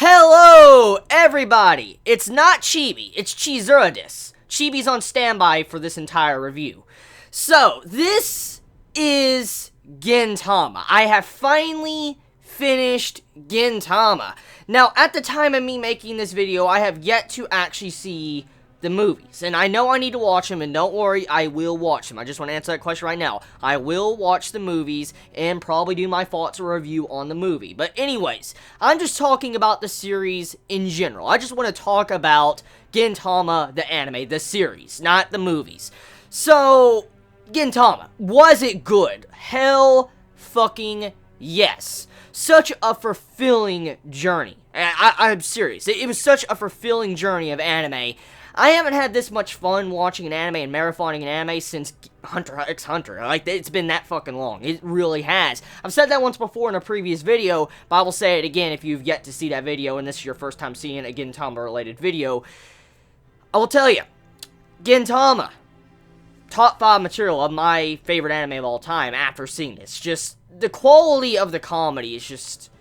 Hello, everybody! It's not Chibi, it's Chizuradis. Chibi's on standby for this entire review. So, this is Gintama. I have finally finished Gintama. Now, at the time of me making this video, I have yet to actually see the movies. And I know I need to watch them, and don't worry, I will watch them. I just want to answer that question right now. I will watch the movies, and probably do my thoughts or review on the movie. But anyways, I'm just talking about the series in general. I just want to talk about Gintama, the anime, the series, not the movies. So, Gintama, was it good? Hell fucking yes. Such a fulfilling journey. I'm serious. It was such a fulfilling journey of anime. I haven't had this much fun watching an anime and marathoning an anime since Hunter x Hunter. Like, it's been that fucking long. It really has. I've said that once before in a previous video, but I will say it again if you've yet to see that video and this is your first time seeing a Gintama-related video. I will tell you, Gintama, top 5 material of my favorite anime of all time after seeing this. Just, the quality of the comedy is just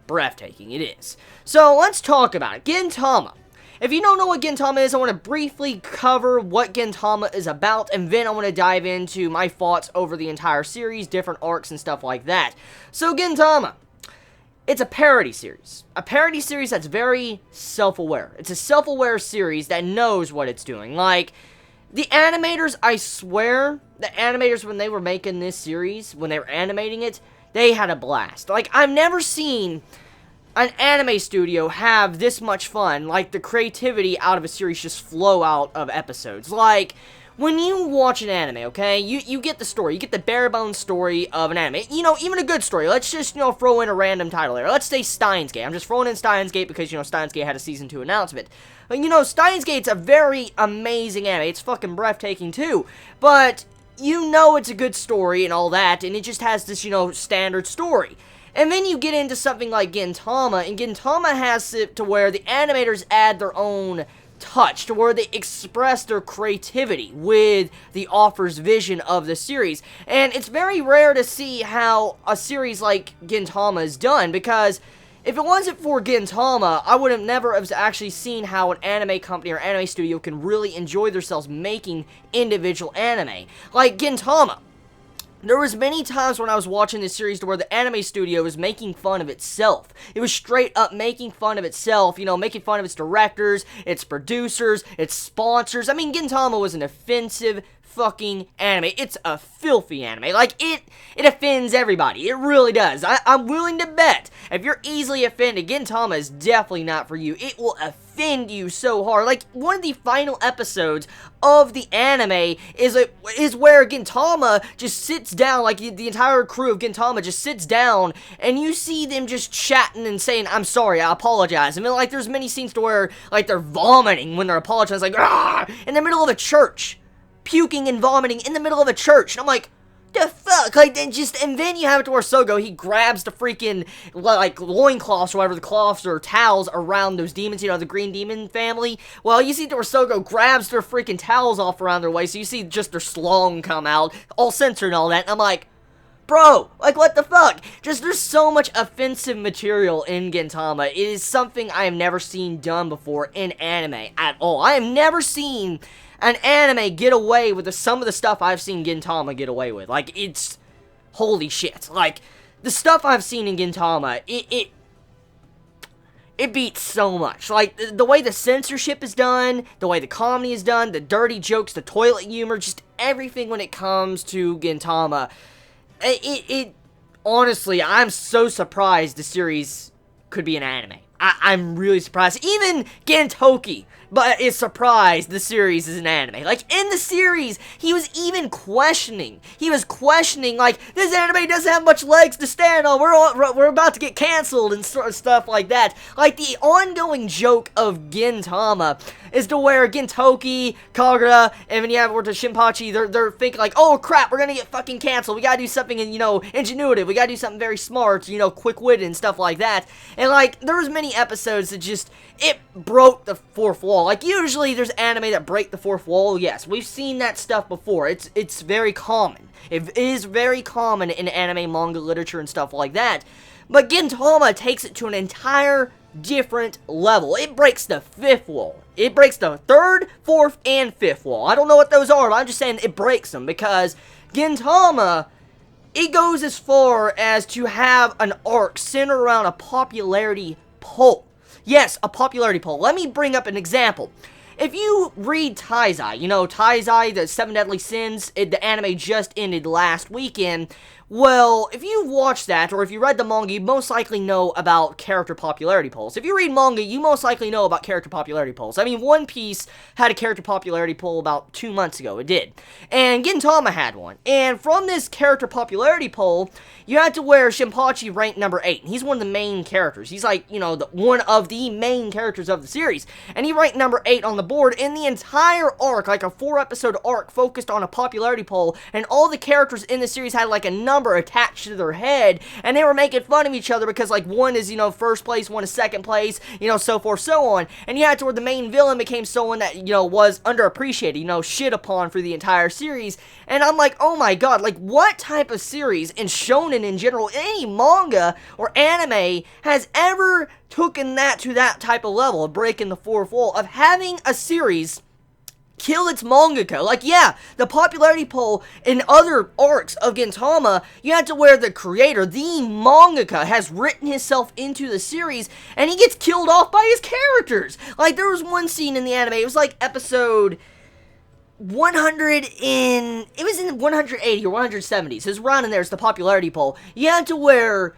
breathtaking. It is. So, let's talk about it. Gintama. If you don't know what Gintama is, I want to briefly cover what Gintama is about, and then I want to dive into my thoughts over the entire series, different arcs, and stuff like that. So, Gintama. It's a parody series. A parody series that's very self-aware. It's a self-aware series that knows what it's doing. Like, the animators, I swear, the animators when they were making this series, when they were animating it, they had a blast. Like, I've never seen an anime studio have this much fun, like the creativity out of a series just flow out of episodes. Like, when you watch an anime, okay, you get the story, you get the bare bones story of an anime, you know, even a good story. Let's just, you know, throw in a random title there. Let's say Steins Gate. I'm just throwing in Steins Gate because, you know, Steins Gate had a season 2 announcement. But, you know, Steins Gate's a very amazing anime. It's fucking breathtaking too, but you know it's a good story and all that, and it just has this, you know, standard story. And then you get into something like Gintama, and Gintama has it to where the animators add their own touch, to where they express their creativity with the author's vision of the series. And it's very rare to see how a series like Gintama is done, because if it wasn't for Gintama, I would have never have actually seen how an anime company or anime studio can really enjoy themselves making individual anime. Like Gintama. There was many times when I was watching this series to where the anime studio was making fun of itself. It was straight up making fun of itself, you know, making fun of its directors, its producers, its sponsors. I mean, Gintama was an offensive fucking anime. It's a filthy anime. Like, it offends everybody. It really does. I'm willing to bet if you're easily offended, Gintama is definitely not for you. It will offend you so hard. Like, one of the final episodes of the anime is where Gintama just sits down, like, the entire crew of Gintama just sits down, and you see them just chatting and saying, I'm sorry, I apologize. I mean, like, there's many scenes to where, like, they're vomiting when they're apologizing, like, ah, in the middle of a church. Puking and vomiting in the middle of a church. And I'm like, the fuck? Like, and then you have it to where Sogo, he grabs the freaking, like, loincloths or whatever, the cloths or towels around those demons, you know, the green demon family. Well, you see to where Sogo grabs their freaking towels off around their waist, so you see just their slong come out, all censored and all that, and I'm like, bro, like, what the fuck? Just, there's so much offensive material in Gintama. It is something I have never seen done before in anime at all. I have never seen an anime get away with some of the stuff I've seen Gintama get away with. Like, it's, holy shit. Like, the stuff I've seen in Gintama, it beats so much. Like, the way the censorship is done, the way the comedy is done, the dirty jokes, the toilet humor, just everything when it comes to Gintama. Honestly, I'm so surprised the series could be an anime. I'm really surprised. Even Gentoki is surprised the series is an anime. Like, in the series, he was even questioning. He was questioning, like, this anime doesn't have much legs to stand on. We're about to get canceled and stuff like that. Like, the ongoing joke of Gintama is to where Gintoki, Kagura, and then you have Shinpachi, they're thinking like, oh crap, we're gonna get fucking canceled. We gotta do something, you know, ingenuitive. We gotta do something very smart, you know, quick-witted and stuff like that. And like, there was many episodes that just, it broke the fourth wall. Like, usually there's anime that break the fourth wall. Yes, we've seen that stuff before. It's very common. It is very common in anime, manga, literature, and stuff like that. But Gintama takes it to an entire different level. It breaks the 5th wall. It breaks the 3rd, 4th, and 5th wall. I don't know what those are, but I'm just saying it breaks them, because Gintama, it goes as far as to have an arc centered around a popularity poll. Yes, a popularity poll. Let me bring up an example. If you read Taizai, you know, Taizai, the 7 Deadly Sins, the anime just ended last weekend. Well, if you watched that, or if you read the manga, you most likely know about character popularity polls. If you read manga, you most likely know about character popularity polls. I mean, One Piece had a character popularity poll about 2 months ago. It did. And Gintama had one. And from this character popularity poll, you had to wear Shinpachi ranked number 8. He's one of the main characters. He's like, you know, one of the main characters of the series. And he ranked number 8 on the board, and the entire arc, like a 4-episode arc, focused on a popularity poll, and all the characters in the series had like a number attached to their head, and they were making fun of each other because, like, one is, you know, 1st place, one is 2nd place, you know, so forth, so on. And you had to where the main villain became someone that, you know, was underappreciated, you know, shit upon for the entire series. And I'm like, oh my god, like, what type of series, in shonen in general, any manga or anime, has ever taken that to that type of level of breaking the 4th wall, of having a series kill its mangaka? Like, yeah, the popularity poll in other arcs of Gintama, you had to where the creator, the mangaka, has written himself into the series, and he gets killed off by his characters. Like, there was one scene in the anime, it was like episode 100 in, it was in 180 or 170, so it's around in there, it's the popularity poll. You had to where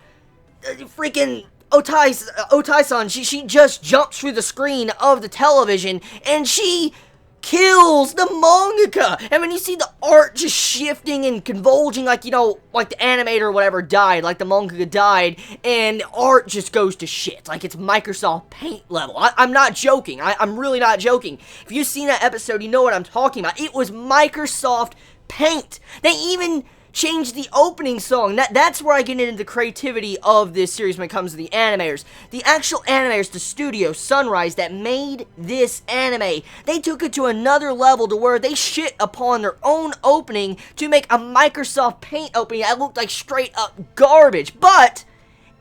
freaking Otai-san, she just jumps through the screen of the television, and she kills the mangaka. And when you see the art just shifting and convulging, like, you know, like the animator or whatever died, like the mangaka died, and the art just goes to shit. Like, it's Microsoft Paint level. I'm not joking. I'm really not joking. If you've seen that episode, you know what I'm talking about. It was Microsoft Paint. They even changed the opening song. That's where I get into the creativity of this series when it comes to the animators. The actual animators, the studio, Sunrise, that made this anime, they took it to another level to where they shit upon their own opening to make a Microsoft Paint opening that looked like straight up garbage. But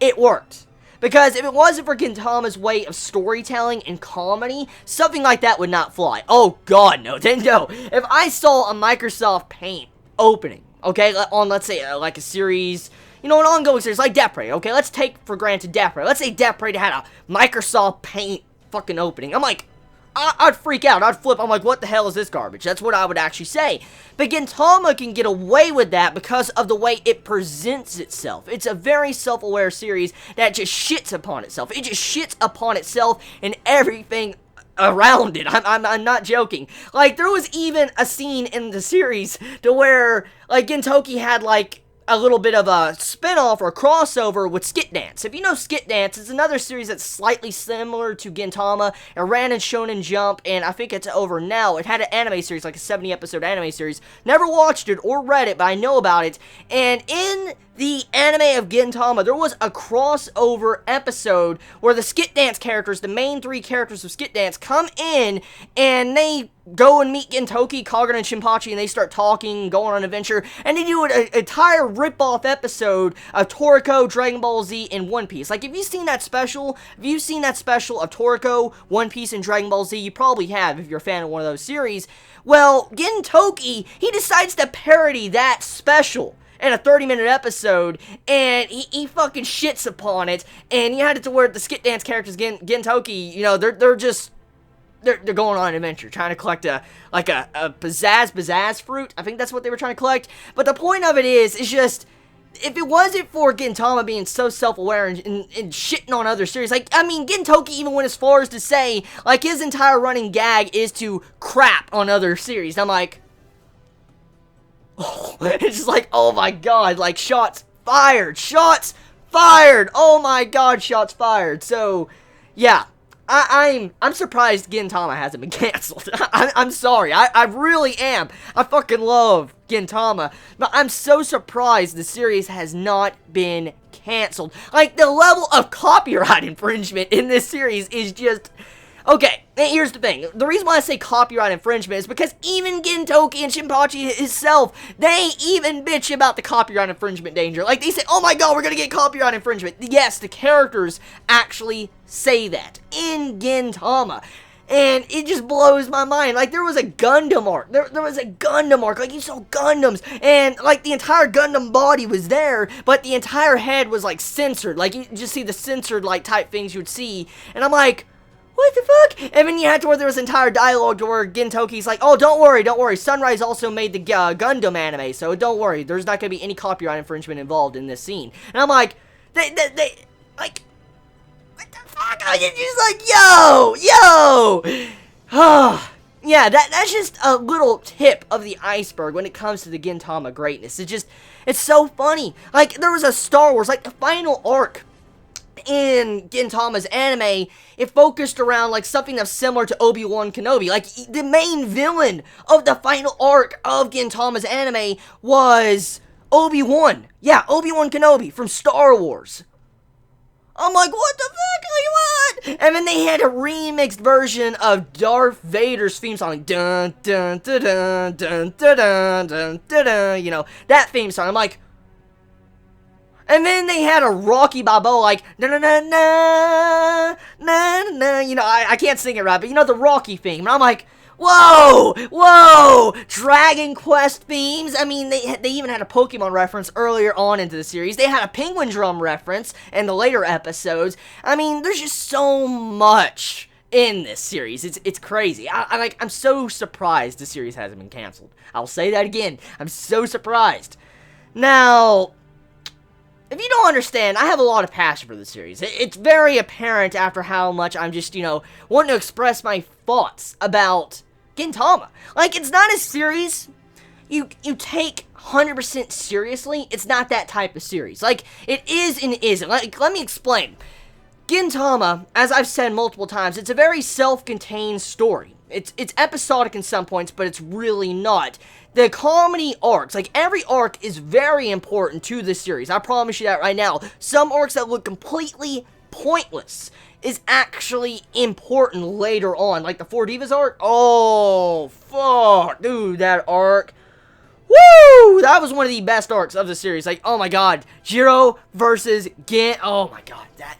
it worked. Because if it wasn't for Gintama's way of storytelling and comedy, something like that would not fly. Oh god, no. If I saw a Microsoft Paint opening, okay, on, let's say, like a series, you know, an ongoing series, like Death Parade, okay, let's take for granted Death Parade. Let's say Death Parade had a Microsoft Paint fucking opening. I'm like, I'd freak out, I'd flip, I'm like, what the hell is this garbage? That's what I would actually say. But Gintama can get away with that because of the way it presents itself. It's a very self-aware series that just shits upon itself. It just shits upon itself and everything around it. I'm not joking. Like, there was even a scene in the series to where, like, Gintoki had, like, a little bit of a spin-off or a crossover with Skit Dance. If you know Skit Dance, it's another series that's slightly similar to Gintama. It ran in Shonen Jump, and I think it's over now. It had an anime series, like a 70-episode anime series. Never watched it or read it, but I know about it. And in the anime of Gintama, there was a crossover episode where the Skit Dance characters, the main 3 characters of Skit Dance, come in and they go and meet Gintoki, Kagura, and Shinpachi, and they start talking, going on an adventure, and they do an entire rip-off episode of Toriko, Dragon Ball Z, and One Piece. Like, if you've seen that special of Toriko, One Piece, and Dragon Ball Z, you probably have if you're a fan of one of those series. Well, Gintoki, he decides to parody that special in a 30-minute episode, and he fucking shits upon it, and you had it to where the Skit Dance characters, Gintoki, you know, they're going on an adventure, trying to collect a pizzazz fruit. I think that's what they were trying to collect. But the point of it is just, if it wasn't for Gintama being so self-aware and shitting on other series, like, I mean, Gintoki even went as far as to say, like, his entire running gag is to crap on other series. And I'm like, oh, it's just like, oh my god, like, shots fired, oh my god, shots fired. So, yeah, I'm surprised Gintama hasn't been canceled. I'm sorry, I really am. I fucking love Gintama, but I'm so surprised the series has not been canceled. Like, the level of copyright infringement in this series is just, Okay, here's the thing. The reason why I say copyright infringement is because even Gintoki and Shinpachi himself, they even bitch about the copyright infringement danger. Like, they say, oh my god, we're gonna get copyright infringement. Yes, the characters actually say that in Gintama. And it just blows my mind. Like, there was a Gundam arc. There was a Gundam arc. Like, you saw Gundams. And, like, the entire Gundam body was there. But the entire head was, like, censored. Like, you just see the censored, like, type things you would see. And I'm like, what the fuck? And then you had to where there was entire dialogue to where Gintoki's like, oh, don't worry. Sunrise also made the Gundam anime. So don't worry. There's not going to be any copyright infringement involved in this scene. And I'm like, they like... What the fuck? I was just like, yo! Yeah, that's just a little tip of the iceberg when it comes to the Gintama greatness. It's so funny. Like, there was a Star Wars, like, the final arc in Gintama's anime, it focused around, like, something that's similar to Obi-Wan Kenobi. Like, the main villain of the final arc of Gintama's anime was Obi-Wan. Yeah, Obi-Wan Kenobi from Star Wars. I'm like, what the fuck? Like, what? And then they had a remixed version of Darth Vader's theme song. Dun, dun, dun, dun, dun, dun, dun, dun, dun, dun, you know, that theme song. I'm like... And then they had a Rocky Balboa, like, na-na-na-na, na-na-na, you know, I can't sing it right, but you know, the Rocky theme. And I'm like... Whoa! Dragon Quest themes. I mean, they even had a Pokemon reference earlier on into the series. They had a Penguin Drum reference in the later episodes. I mean, there's just so much in this series. It's crazy. I'm so surprised the series hasn't been canceled. I'll say that again. I'm so surprised. Now, if you don't understand, I have a lot of passion for the series. It's very apparent after how much I'm just, you know, wanting to express my thoughts about Gintama. Like, it's not a series you take 100% seriously. It's not that type of series. Like, it is and isn't. Like, let me explain. Gintama, as I've said multiple times, it's a very self-contained story. It's episodic in some points, but it's really not. The comedy arcs, like, every arc is very important to this series. I promise you that right now. Some arcs that look completely pointless is actually important later on. Like the Four Divas arc. Oh, fuck. Dude, that arc. Woo! That was one of the best arcs of the series. Like, oh my god. Jiro versus Gin. Oh my god. That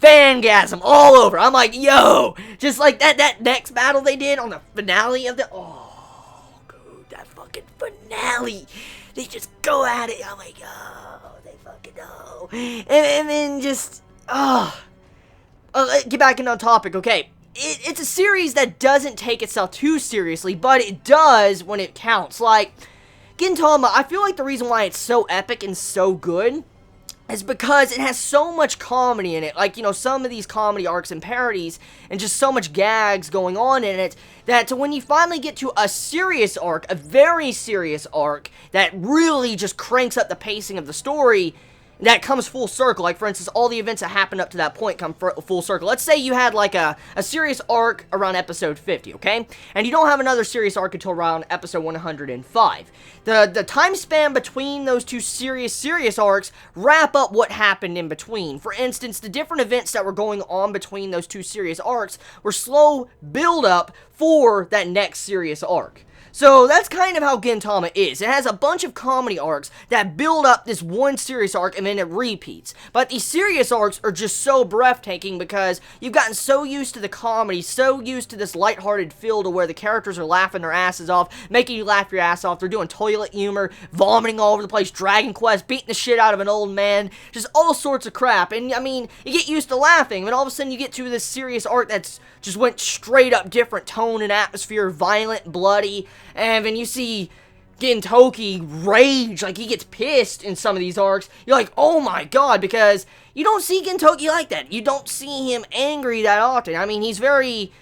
fangasm all over. I'm like, yo. Just like that next battle they did on the finale of the... Oh, dude. That fucking finale. They just go at it. I'm like, oh, they fucking know. And then just... Oh... get back into the topic, okay. It's a series that doesn't take itself too seriously, but it does when it counts. Like, Gintama, I feel like the reason why it's so epic and so good is because it has so much comedy in it. Like, you know, some of these comedy arcs and parodies and just so much gags going on in it that when you finally get to a serious arc, a very serious arc that really just cranks up the pacing of the story, that comes full circle. Like, for instance, all the events that happened up to that point come full circle. Let's say you had, like, a serious arc around episode 50, okay? And you don't have another serious arc until around episode 105. The time span between those two serious arcs wrap up what happened in between. For instance, the different events that were going on between those two serious arcs were slow build-up for that next serious arc. So that's kind of how Gintama is. It has a bunch of comedy arcs that build up this one serious arc and then it repeats. But these serious arcs are just so breathtaking because you've gotten so used to the comedy, so used to this lighthearted feel to where the characters are laughing their asses off, making you laugh your ass off. They're doing toilet humor, vomiting all over the place, Dragon Quest, beating the shit out of an old man, just all sorts of crap. And I mean, you get used to laughing, but all of a sudden you get to this serious arc that's just went straight up different tone and atmosphere, violent, bloody. And when you see Gintoki rage, like he gets pissed in some of these arcs, you're like, oh my god, because you don't see Gintoki like that. You don't see him angry that often. I mean, he's very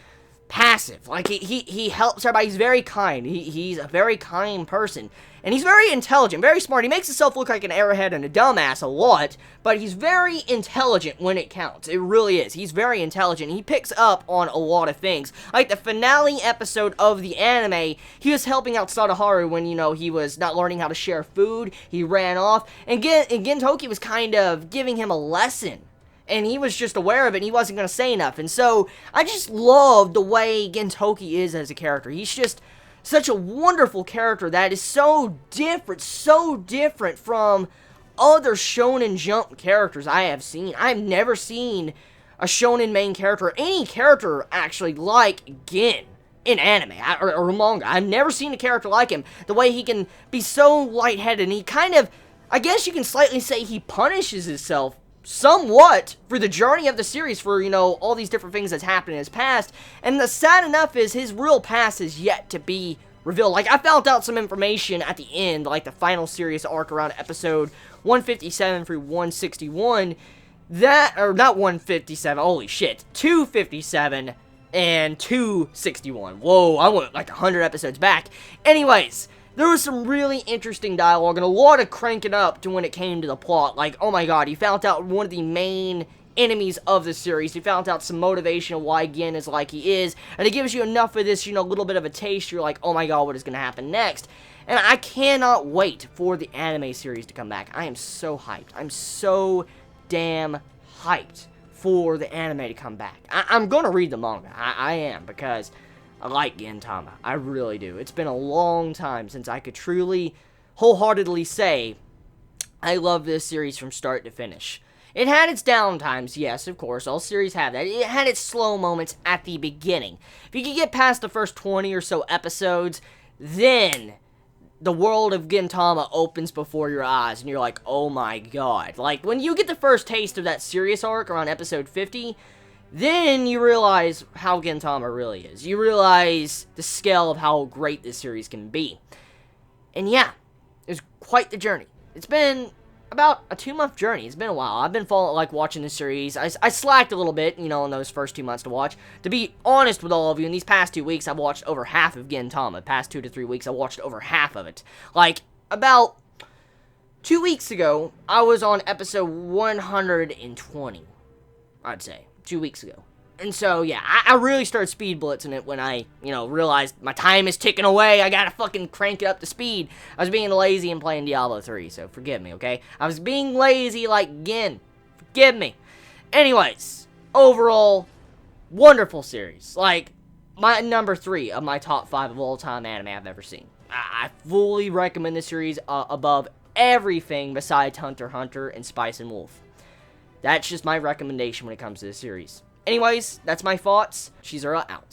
passive. Like, he helps everybody. He's very kind. He's a very kind person. And he's very intelligent, very smart. He makes himself look like an airhead and a dumbass a lot, but he's very intelligent when it counts. It really is. He's very intelligent. He picks up on a lot of things. Like the finale episode of the anime, he was helping out Sadaharu when, you know, he was not learning how to share food. He ran off. And Gintoki was kind of giving him a lesson and he was just aware of it, and he wasn't going to say enough. And so, I just love the way Gintoki is as a character. He's just such a wonderful character that is so different from other Shonen Jump characters I have seen. I've never seen a Shonen main character, any character actually, like Gin in anime or manga. I've never seen a character like him. The way he can be so lightheaded, and he kind of, I guess you can slightly say he punishes himself somewhat for the journey of the series, for, you know, all these different things that's happened in his past. And the sad enough is his real past is yet to be revealed. Like, I found out some information at the end, like the final series arc around episode 157 through 161, that, or not 157, holy shit, 257 and 261. Whoa, I went like 100 episodes back. Anyways, there was some really interesting dialogue and a lot of cranking up to when it came to the plot. Like, oh my god, he found out one of the main enemies of the series. He found out some motivation of why Gin is like he is, and it gives you enough of this, you know, little bit of a taste. You're like, oh my god, what is going to happen next? And I cannot wait for the anime series to come back. I am so hyped. I'm so damn hyped for the anime to come back. I'm going to read the manga. I am, because I like Gintama. I really do. It's been a long time since I could truly, wholeheartedly say I love this series from start to finish. It had its down times, yes, of course. All series have that. It had its slow moments at the beginning. If you could get past the first 20 or so episodes, then the world of Gintama opens before your eyes, and you're like, oh my god. Like, when you get the first taste of that serious arc around episode 50, then you realize how Gintama really is. You realize the scale of how great this series can be. And yeah, it was quite the journey. It's been about a 2-month journey. It's been a while. I've been watching this series. I slacked a little bit, you know, in those first 2 months to watch. To be honest with all of you, in these past 2 weeks, I've watched over half of Gintama. Past 2 to 3 weeks, I watched over half of it. Like, about 2 weeks ago, I was on episode 120, I'd say. 2 weeks ago. And so, yeah, I really started speed blitzing it when I, you know, realized my time is ticking away. I gotta fucking crank it up to speed. I was being lazy and playing Diablo 3, so forgive me, okay? I was being lazy like Gin. Forgive me. Anyways, overall, wonderful series. Like, my number 3 of my top 5 of all time anime I've ever seen. I fully recommend this series above everything besides Hunter x Hunter and Spice and Wolf. That's just my recommendation when it comes to this series. Anyways, that's my thoughts. Chizuru out.